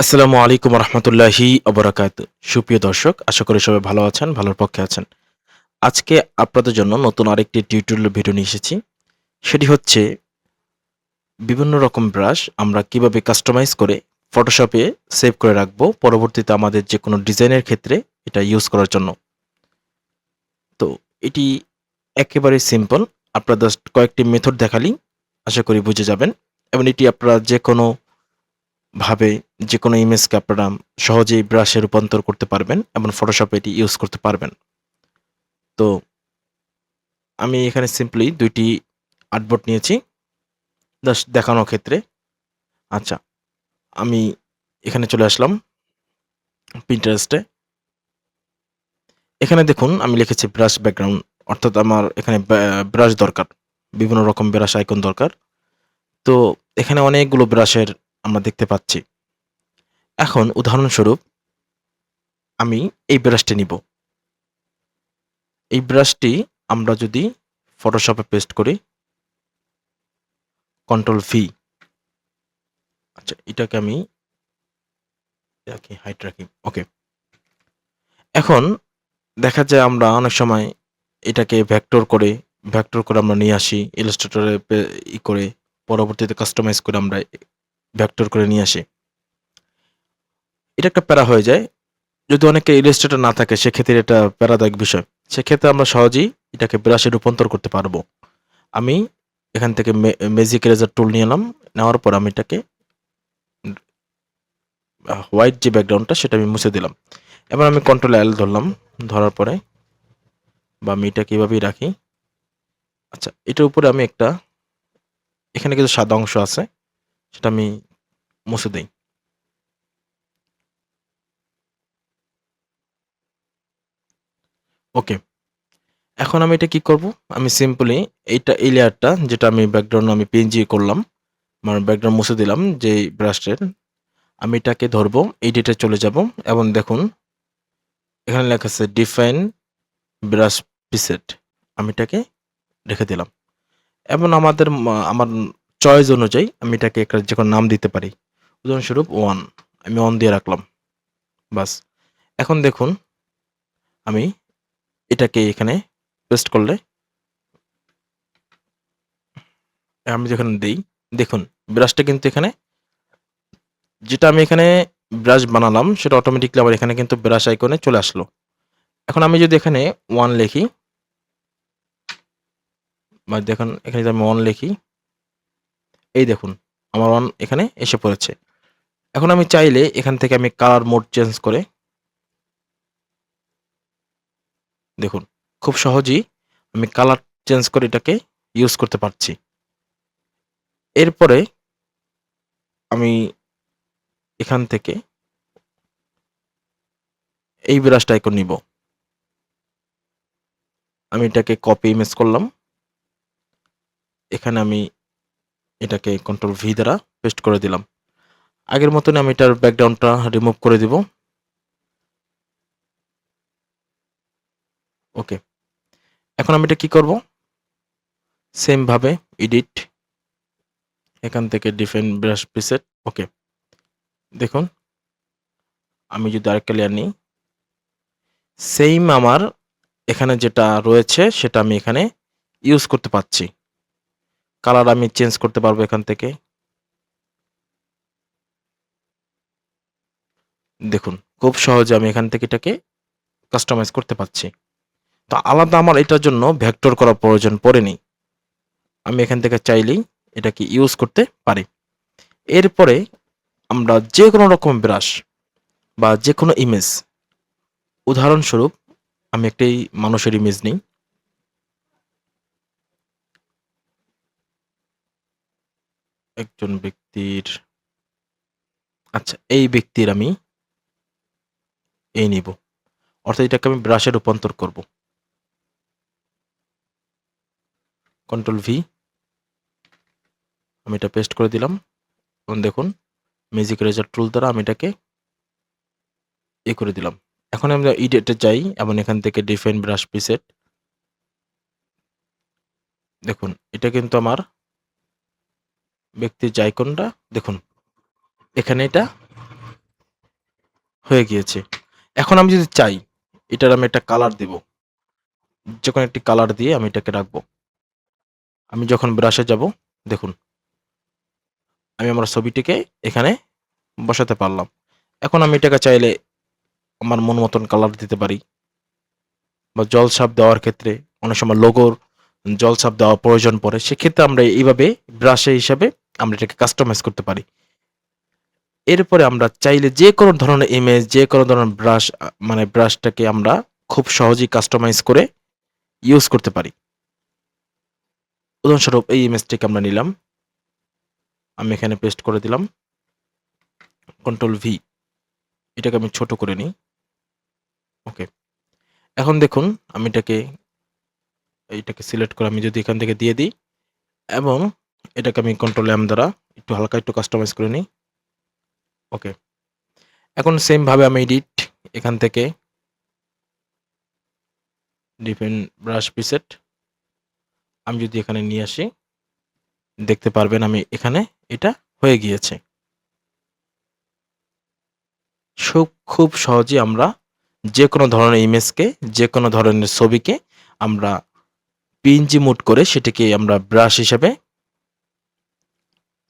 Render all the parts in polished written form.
আসসালামু আলাইকুম রহমতুল্লাহি অবরাকাত। সুপ্রিয় দর্শক, আশা করি সবাই ভালো আছেন, ভালোর পক্ষে আছেন। আজকে আপনাদের জন্য নতুন আরেকটি টিউটোরিয়াল ভিডিও নিয়ে এসেছি। সেটি হচ্ছে বিভিন্ন রকম ব্রাশ আমরা কিভাবে কাস্টমাইজ করে ফটোশপে সেভ করে রাখবো, পরবর্তীতে আমাদের যে কোনো ডিজাইনের ক্ষেত্রে এটা ইউজ করার জন্য। তো এটি একেবারে সিম্পল। আপনারা জাস্ট কয়েকটি মেথড দেখালেই আশা করি বুঝে যাবেন, এবং এটি আপনারা যে কোনো ভাবে যেকোনো ইমেজকে আপনারা সহজেই ব্রাশে রূপান্তর করতে পারবেন এবং ফটোশপে এটি ইউজ করতে পারবেন। তো আমি এখানে সিম্পলি ২ টি আর্টবোর্ড নিয়েছি জাস্ট দেখানোর ক্ষেত্রে। আচ্ছা, আমি এখানে চলে আসলাম Pinterest এ। এখানে দেখুন আমি লিখেছি ব্রাশ ব্যাকগ্রাউন্ড, অর্থাৎ আমার এখানে ব্রাশ দরকার। বিভিন্ন রকম ব্রাশ আইকন দরকার। তো এখানে অনেকগুলো ব্রাশের আমরা দেখতে পাচ্ছি। এখন উদাহরণস্বরূপ আমি এই ব্রাশটি নিবো। এই ব্রাশটি আমরা যদি ফটোশপে পেস্ট করি, কন্ট্রোল ভি। আচ্ছা, এটাকে আমি রাখি, হাইট রাখি। ওকে। এখন দেখা যায় আমরা অনেক সময় এটাকে ভেক্টর করে আমরা নিয়ে আসি ইলাস্ট্রেটরে করে পরবর্তীতে কাস্টমাইজ করে আমরা ভেক্টর করে নিয়ে আসি। এটা একটা প্যারা হয়ে যায়। যদি অনেকে ইলাস্ট্রেটর না থাকে সেক্ষেত্রে এটা প্যারাদায়ক বিষয়। সেক্ষেত্রে আমরা সহজেই এটাকে ব্রাশে রূপান্তর করতে পারবো। আমি এখান থেকে ম্যাজিক ইরেজার টুল নিয়ে এলাম। নেওয়ার পর আমি এটাকে হোয়াইট যে ব্যাকগ্রাউন্ডটা সেটা আমি মুছে দিলাম। এবার আমি কন্ট্রোল এল ধরলাম। ধরার পরে বা আমি এটাকে এভাবেই রাখি। আচ্ছা, এটার উপরে আমি একটা এখানে কিছু সাদা অংশ আছে, সেটা আমি মুছে দেই। ওকে। এখন আমি এটা কি করব? আমি সিম্পলি এই লেয়ারটা যেটা আমি ব্যাকগ্রাউন্ড আমি পিএনজি করলাম, মানে ব্যাকগ্রাউন্ড মুছে দিলাম যেই ব্রাশের, আমি এটাকে ধরবো, এডিটে চলে যাব এবং দেখুন এখানে লেখা আছে ডিফাইন ব্রাশ প্রিসেট। আমি এটাকে রেখে দিলাম এবং আমার চয়েস অনুযায়ী আমি এটাকে একটা যেকোনো নাম দিতে পারি। উদাহরণস্বরূপ 1, আমি 1 দিয়ে রাখলাম। বাস। এখন দেখুন আমি এটাকে এখানে পেস্ট করলে আমি যখন দেই, দেখুন ব্রাশটা কিন্তু এখানে, যেটা আমি এখানে ব্রাশ বানালাম সেটা অটোমেটিক্যালি আমার এখানে কিন্তু ব্রাশ আইকনে চলে আসলো। এখন আমি যদি এখানে 1 লিখি, বা দেখুন এখানে যদি আমি 1 লিখি, এই দেখুন আমার 1 এখানে এসে পড়েছে। এখন আমি চাইলে এখান থেকে আমি কালার মোড চেঞ্জ করে, দেখুন খুব সহজেই আমি কালার চেঞ্জ করে এটাকে ইউজ করতে পারছি। এরপরে আমি এখান থেকে এই ব্রাশটা আইকন নিব। আমি এটাকে কপি ইমেজ করলাম। এখানে আমি এটাকে কন্ট্রোল ভি দ্বারা পেস্ট করে দিলাম। আগের মতন আমি এটার ব্যাকগ্রাউন্ডটা রিমুভ করে দিব। ওকে। এখন আমি এটা কি করব? সেম ভাবে এডিট, এখান থেকে ডিফাইন ব্রাশ প্রিসেট। ওকে। দেখুন আমি যদি আরেকটা লেয়ার নিই, সেম আমার এখানে যেটা রয়েছে সেটা আমি এখানে ইউজ করতে পারছি। কালার আমি চেঞ্জ করতে পারবো এখান থেকে। দেখুন খুব সহজে আমি এখান থেকে এটাকে কাস্টমাইজ করতে পারছি। তো আলাদা আমার এটার জন্য ভেক্টর করা প্রয়োজন পড়েনি। আমি এখান থেকে চাইলেই এটাকে ইউজ করতে পারি। এরপরে আমরা যেকোনো রকম ব্রাশ বা যেকোনো ইমেজ, উদাহরণস্বরূপ আমি একটি মানুষের ইমেজ নিই। একজন ব্যক্তির, আচ্ছা এই ব্যক্তির আমি এই নিব। অর্থাৎ এটাকে আমি ব্রাশে রূপান্তর করব। কন্ট্রোল ভি, আমি এটা পেস্ট করে দিলাম এবং দেখুন ম্যাজিক ইরেজার টুল দ্বারা আমি এটাকে করে দিলাম। এখন আমরা এডিটে যাই এবং এখান থেকে ডিফাইন ব্রাশ প্রিসেট। দেখুন এটা কিন্তু আমার ব্যক্তির যে আইকনটা, দেখুন এখানে এটা হয়ে গিয়েছে। এখন আমি যদি চাই এটার আমি একটা কালার দেব। যেকোনো একটি কালার দিয়ে আমি এটাকে রাখবো। আমি যখন ব্রাশে যাব, দেখুন আমি আমার ছবিটিকে এখানে বসাতে পারলাম। এখন আমি এটাকে চাইলে আমার মন মতন কালার দিতে পারি, বা জলছাপ দেওয়ার ক্ষেত্রে অনেক সময় লোগোর জলছাপ দেওয়া প্রয়োজন পড়ে। সেক্ষেত্রে আমরা এইভাবে ব্রাশে হিসাবে আমরা এটাকে কাস্টমাইজ করতে পারি। এরপরে আমরা চাইলে যে কোনো ধরনের ইমেজ, যে কোনো ধরনের ব্রাশ মানে ব্রাশটাকে আমরা খুব সহজেই কাস্টমাইজ করে ইউজ করতে পারি। উদাহরণস্বরূপ এই ইমেজটিকে আমরা নিলাম। আমি এখানে পেস্ট করে দিলাম। Control V. এটাকে আমি ছোট করে নিই। ওকে। এখন দেখুন আমি এইটাকে সিলেক্ট করে আমি যদি এখান থেকে দিয়ে দিই এবং এটাকে আমি কন্ট্রোল এম দ্বারা একটু হালকা একটু কাস্টমাইজ করে নিই। ওকে। এখন সেম ভাবে আমি এডিট এখান থেকে ডিফেন্ট ব্রাশ প্রিসেট আমি যদি এখানে নিয়ে আসি, দেখতে পারবেন আমি এখানে এটা হয়ে গিয়েছে। খুব সহজেই আমরা যে কোনো ধরনের ইমেজকে, যে কোনো ধরনের ছবিকে আমরা পিএনজি মোড করে সেটাকে আমরা ব্রাশ হিসেবে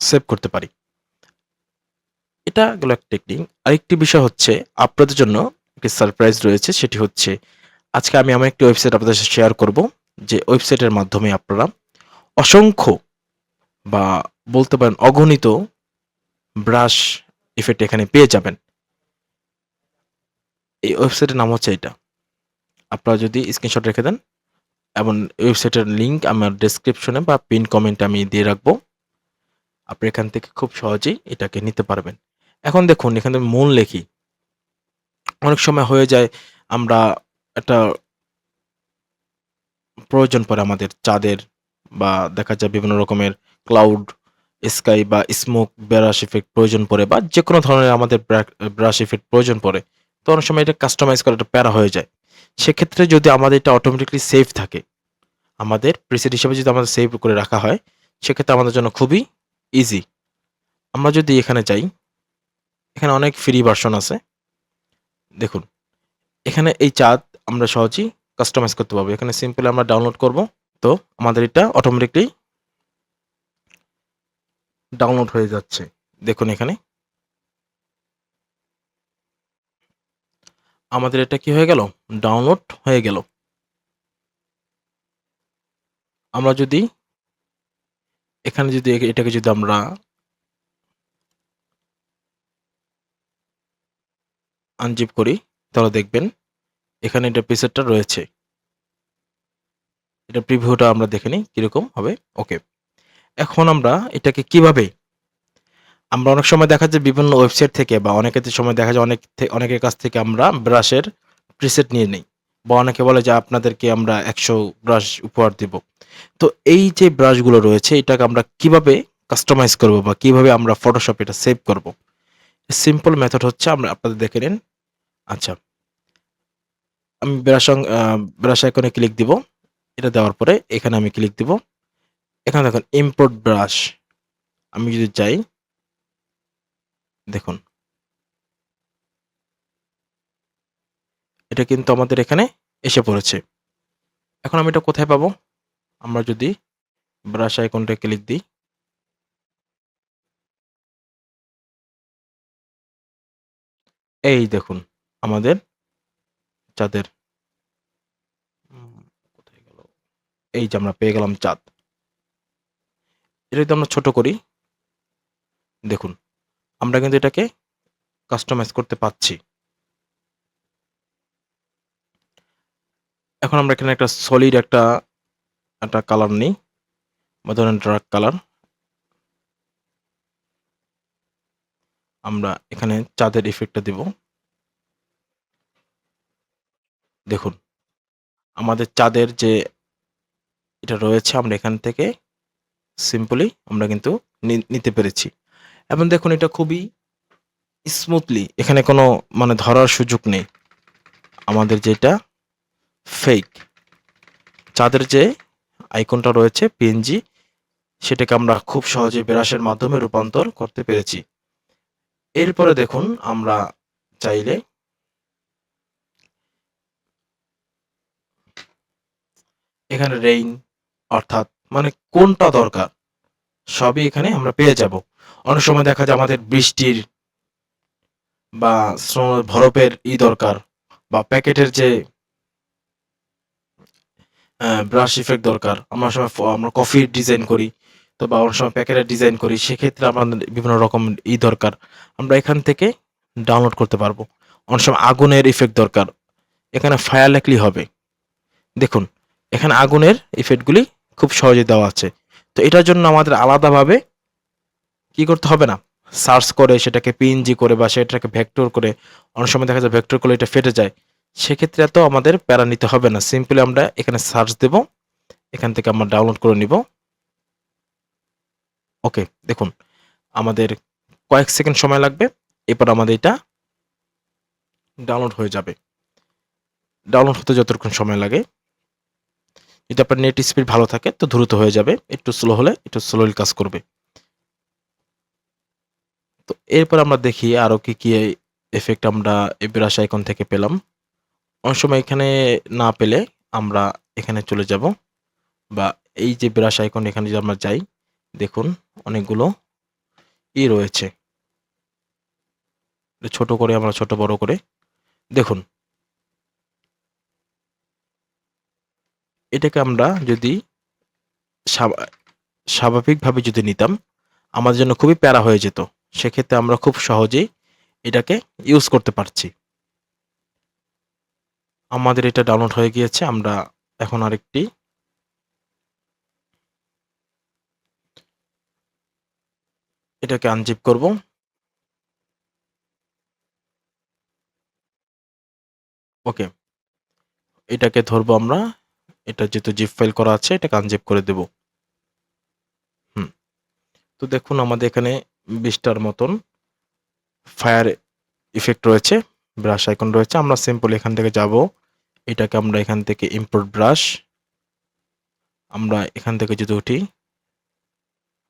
সেভ করতে পারি। এটা গেল এক টেকনিক। আরেকটি বিষয় হচ্ছে আপনাদের জন্য একটি সারপ্রাইজ রয়েছে। সেটি হচ্ছে আজকে আমি এমন একটি ওয়েবসাইট আপনাদের সাথে শেয়ার করব, যে ওয়েবসাইটের মাধ্যমে আপনারা অসংখ্য বা বলতে পারেন অগণিত ব্রাশ ইফেক্ট এখানে পেয়ে যাবেন। এই ওয়েবসাইটের নাম হচ্ছে এটা। আপনারা যদি স্ক্রিনশট রেখে দেন এবং ওয়েবসাইটের লিঙ্ক আমার ডেসক্রিপশনে বা পিন কমেন্টে আমি দিয়ে রাখবো। আপনি এখান থেকে খুব সহজেই এটাকে নিতে পারবেন। এখন দেখুন এখানে মূল লেখি। অনেক সময় হয়ে যায় আমরা একটা প্রয়োজন পড়ে আমাদের চাঁদের, বা দেখা যায় বিভিন্ন রকমের ক্লাউড, স্কাই বা স্মোক ব্রাশ ইফেক্ট প্রয়োজন পড়ে, বা যেকোনো ধরনের আমাদের ব্রাশ ইফেক্ট প্রয়োজন পড়ে। তো অনেক সময় এটা কাস্টমাইজ করা একটা প্যারা হয়ে যায়। সেক্ষেত্রে যদি আমাদের এটা অটোমেটিক্যালি সেভ থাকে, আমাদের প্রিসেট হিসেবে যদি আমাদের সেভ করে রাখা হয়, সেক্ষেত্রে আমাদের জন্য খুবই ইজি। আমরা যদি এখানে যাই, এখানে অনেক ফ্রি ভার্সন আছে। দেখুন এখানে এই চাঁদ আমরা সহজেই কাস্টমাইজ করতে পারবো। এখানে সিম্পলি আমরা ডাউনলোড করব। তো আমাদের এটা অটোমেটিক্যালি ডাউনলোড হয়ে যাচ্ছে। দেখুন এখানে আমাদের এটা কি হয়ে গেল, ডাউনলোড হয়ে গেল। আমরা যদি এখানে যদি এটাকে যদি আমরা আনজিপ করি, তাহলে দেখবেন এখানে এটা প্রিসেটটা রয়েছে। এটা প্রিভিউটা আমরা দেখে নিই কিরকম হবে। ওকে। এখন আমরা এটাকে কিভাবে, আমরা অনেক সময় দেখা যায় বিভিন্ন ওয়েবসাইট থেকে, বা অনেকের সময় দেখা যায় অনেকের কাছ থেকে আমরা ব্রাশের প্রিসেট নিয়ে নেই, বা অনেকে বলে যে আপনাদেরকে আমরা 100 ব্রাশ উপহার দিব। তো এই যে ব্রাশগুলো রয়েছে এটাকে আমরা কিভাবে কাস্টমাইজ করব, বা কিভাবে আমরা ফটোশপ এটা সেভ করব। সিম্পল মেথড হচ্ছে, আমরা আপনাদের দেখে নিন। আচ্ছা, আমি ব্রাশ আইকনে ক্লিক দিব। এটা দেওয়ার পরে এখানে আমি ক্লিক দিব। এখানে দেখুন ইম্পোর্ট ব্রাশ। আমি যদি যাই, দেখুন এটা কিন্তু আমাদের এখানে এসে পড়েছে। এখন আমি এটা কোথায় পাবো? আমরা যদি ব্রাশ আইকনটা ক্লিক দিই, এই দেখুন আমাদের চাঁদের কোথায় গেল, এই যে আমরা পেয়ে গেলাম চাঁদ। এটা যদি আমরা ছোট করি, দেখুন আমরা কিন্তু এটাকে কাস্টমাইজ করতে পাচ্ছি। এখন আমরা এখানে একটা সলিড একটা কালার নিই, বা ধরেন ডার্ক কালার। আমরা এখানে চাঁদের ইফেক্টটা দিব। দেখুন আমাদের চাঁদের যে এটা রয়েছে, আমরা এখান থেকে সিম্পলি আমরা কিন্তু নিতে পেরেছি। এবং দেখুন এটা খুবই স্মুথলি, এখানে কোনো মানে ধরার সুযোগ নেই। আমাদের যেটা ফেক চাঁদের যে আইকনটা রয়েছে পিএনজি, সেটাকে আমরা খুব সহজে ব্রাশের মাধ্যমে রূপান্তর করতে পেরেছি। এরপরে দেখুন আমরা চাইলে এখানে রেইন অর্থাৎ মানে কোনটা দরকার সবই এখানে আমরা পেয়ে যাব। অনেক সময় দেখা যায় আমাদের বৃষ্টির বা বরফের দরকার, বা প্যাকেটের যে ব্রাশ ইফেক্ট দরকার। আমরা সময় আমরা কফির ডিজাইন করি, তো বা অনেক সময় প্যাকেটের ডিজাইন করি, সেক্ষেত্রে আমাদের বিভিন্ন রকম দরকার, আমরা এখান থেকে ডাউনলোড করতে পারবো। অনেক সময় আগুনের ইফেক্ট দরকার, এখানে ফায়ার লেখলেই হবে। দেখুন এখানে আগুনের ইফেক্টগুলি খুব সহজে দেওয়া আছে। তো এটার জন্য আমাদের আলাদাভাবে কি করতে হবে না, সার্চ করে সেটাকে পিএনজি করে বা সেটাকে ভেক্টর করে, অনেক সময় দেখা যায় ভেক্টর করলে এটা ফেটে যায়, সেক্ষেত্রে এত আমাদের প্যারা নিতে হবে না। সিম্পলি আমরা এখানে সার্চ দেব, এখান থেকে আমরা ডাউনলোড করে নিব। ওকে, দেখুন আমাদের কয়েক সেকেন্ড সময় লাগবে, এরপর আমাদের এটা ডাউনলোড হয়ে যাবে। ডাউনলোড হতে যতক্ষণ সময় লাগে, যদি আপনার নেট স্পিড ভালো থাকে তো দ্রুত হয়ে যাবে, একটু স্লো হলে একটু স্লোলি কাজ করবে। তো এরপর আমরা দেখি আরো কি কি এফেক্ট আমরা এই ব্রাশ আইকন থেকে পেলাম। অনেক সময় এখানে না পেলে আমরা এখানে চলে যাব, বা এই যে ব্রাশ আইকন এখানে যদি আমরা যাই, দেখুন অনেকগুলো রয়েছে। ছোট করে আমরা ছোট বড় করে দেখুন, এটাকে আমরা যদি স্বাভাবিকভাবে যদি নিতাম আমাদের জন্য খুবই প্যারা হয়ে যেত। সেক্ষেত্রে আমরা খুব সহজেই এটাকে ইউজ করতে পারছি। আমাদের এটা ডাউনলোড হয়ে গিয়েছে, আমরা এখন আরেকটি এটাকে আনজিপ করব। ওকে, এটাকে ধরবো আমরা, এটা যেহেতু জিপ ফাইল করা আছে এটাকে আনজিপ করে দেব। তো দেখুন আমাদের এখানে 20টার মতন ফায়ার ইফেক্ট রয়েছে, ব্রাশ আইকন রয়েছে। আমরা সিম্পল এখান থেকে যাব, এটাকে আমরা এখান থেকে ইম্পোর্ট ব্রাশ, আমরা এখান থেকে যদি উঠি,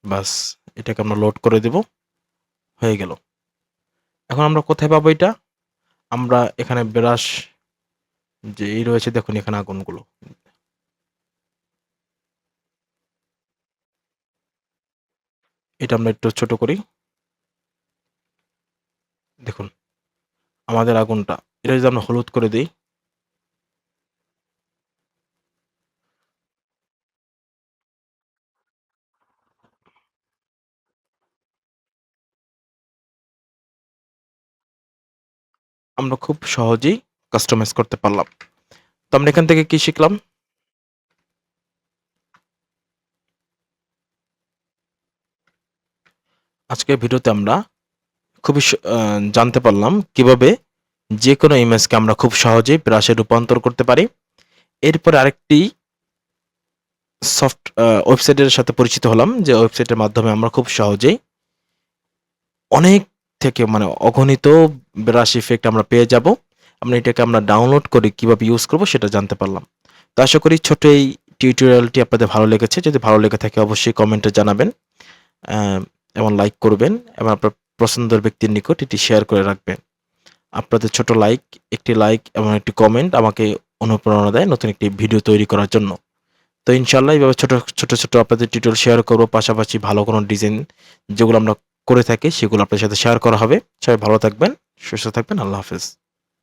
বাস এটাকে আমরা লোড করে দেব, হয়ে গেল। এখন আমরা কোথায় পাবো এটা, আমরা এখানে ব্রাশ যে রয়েছে, দেখুন এখানে আগুনগুলো, এটা আমরা একটু ছোট করি, দেখুন আমাদের আগুনটা, এটা যদি আমরা হলুদ করে দিই, আমরা খুব সহজেই কাস্টমাইজ করতে পারলাম। তো আমরা এখান থেকে কি শিখলাম, আজকের ভিডিওতে আমরা খুবই জানতে পারলাম কিভাবে যে কোনো ইমেজকে আমরা খুব সহজেই ব্রাশে রূপান্তর করতে পারি। এরপর আরেকটি সফট ওয়েবসাইটের সাথে পরিচিত হলাম, যে ওয়েবসাইটের মাধ্যমে আমরা খুব সহজেই অনেক থেকে মানে অগণিত ব্রাশ ইফেক্ট আমরা পেয়ে যাব। আমরা এটাকে আমরা ডাউনলোড করে কিভাবে ইউজ করব সেটা জানতে পারলাম। তো আশা করি ছোট এই টিউটোরিয়ালটি আপনাদের ভালো লেগেছে। যদি ভালো লেগে থাকে অবশ্যই কমেন্টে জানাবেন, এবং লাইক করবেন, এবং আপনার পছন্দের ব্যক্তির নিকট এটি শেয়ার করে রাখবেন। আপনাদের ছোট লাইক, একটি লাইক এবং একটি কমেন্ট আমাকে অনুপ্রেরণা দেয় নতুন একটি ভিডিও তৈরি করার জন্য। তো ইনশাআল্লাহ এইভাবে ছোট ছোট আপনাদের টিউটোরিয়াল শেয়ার করব, পাশাপাশি ভালো কোনো ডিজাইন যেগুলো আমরা করে থাকি সেগুলো আপনাদের সাথে শেয়ার করা হবে। সবাই ভালো থাকবেন, সুস্থ থাকবেন। আল্লাহ হাফেজ।